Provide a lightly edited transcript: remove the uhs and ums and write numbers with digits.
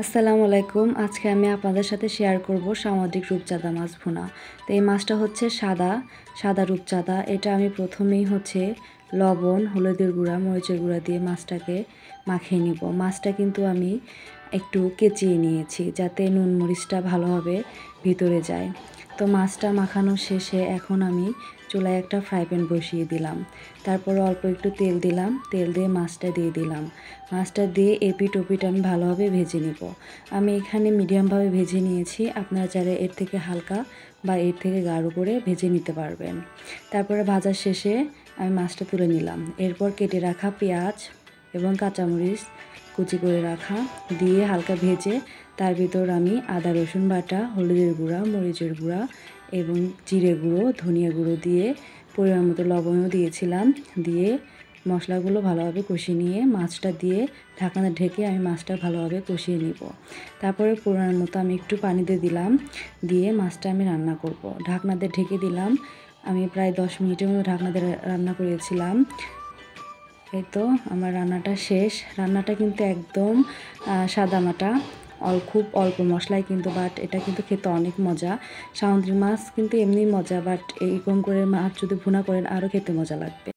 আসসালামু আলাইকুম। আজকে আমি আপনাদের সাথে শেয়ার করব সামুদ্রিক রূপচাঁদা মাছ ভুনা। তো এই মাছটা হচ্ছে সাদা রূপচাঁদা। এটা আমি প্রথমেই লবণ, হলুদের গুঁড়া, মরিচের গুঁড়া দিয়ে মাছটাকে মাখিয়ে নিব। মাছটা কিন্তু আমি একটু কেচিয়ে নিয়েছি যাতে নুন মরিচটা ভালোভাবে ভিতরে যায়। তো মাছটা মাখানো শেষে এখন আমি চুলায় একটা ফ্রাই প্যান বসিয়ে দিলাম। তারপর অল্প একটু তেল দিলাম, তেল দিয়ে মাছটা দিয়ে দিলাম। মাছটা দিয়ে এপিট ওপিট আমি ভালোভাবে ভেজে নিব। আমি এখানে মিডিয়ামভাবে ভেজে নিয়েছি, আপনারা চাইলে এর থেকে হালকা বা এর থেকে গাঢ় করে ভেজে নিতে পারবেন। তারপরে ভাজার শেষে আমি মাছটা তুলে নিলাম। এরপর কেটে রাখা পেঁয়াজ এবং কাঁচামরিচ কুচি করে রাখা দিয়ে হালকা ভেজে তার ভিতর আমি আদা রসুন বাটা, হলুদের গুঁড়া, মরিচের গুঁড়া এবং জিরে গুঁড়ো, ধনিয়া গুঁড়ো দিয়ে পরিমাণ মতো লবণও দিয়েছিলাম। দিয়ে মশলাগুলো ভালোভাবে কষিয়ে নিয়ে মাছটা দিয়ে ঢাকনা ঢেকে আমি মাছটা ভালোভাবে কষিয়ে নিব। তারপরে পরিমাণ মতো আমি একটু পানি দিয়ে দিলাম, দিয়ে মাছটা আমি রান্না করব। ঢাকনা দিয়ে ঢেকে দিলাম। আমি প্রায় 10 মিনিটের মতো ঢাকনা দিয়ে রান্না করেছিলাম। এই তো আমার রান্নাটা শেষ। রান্নাটা কিন্তু একদম সাদামাটা, খুব অল্প মশলায় কিন্তু, বাট এটা কিন্তু খেতে অনেক মজা। সামুদ্রিক মাছ কিন্তু এমনি মজা, বাট এরকম করে মাছ যদি ভুনা করেন আরও খেতে মজা লাগবে।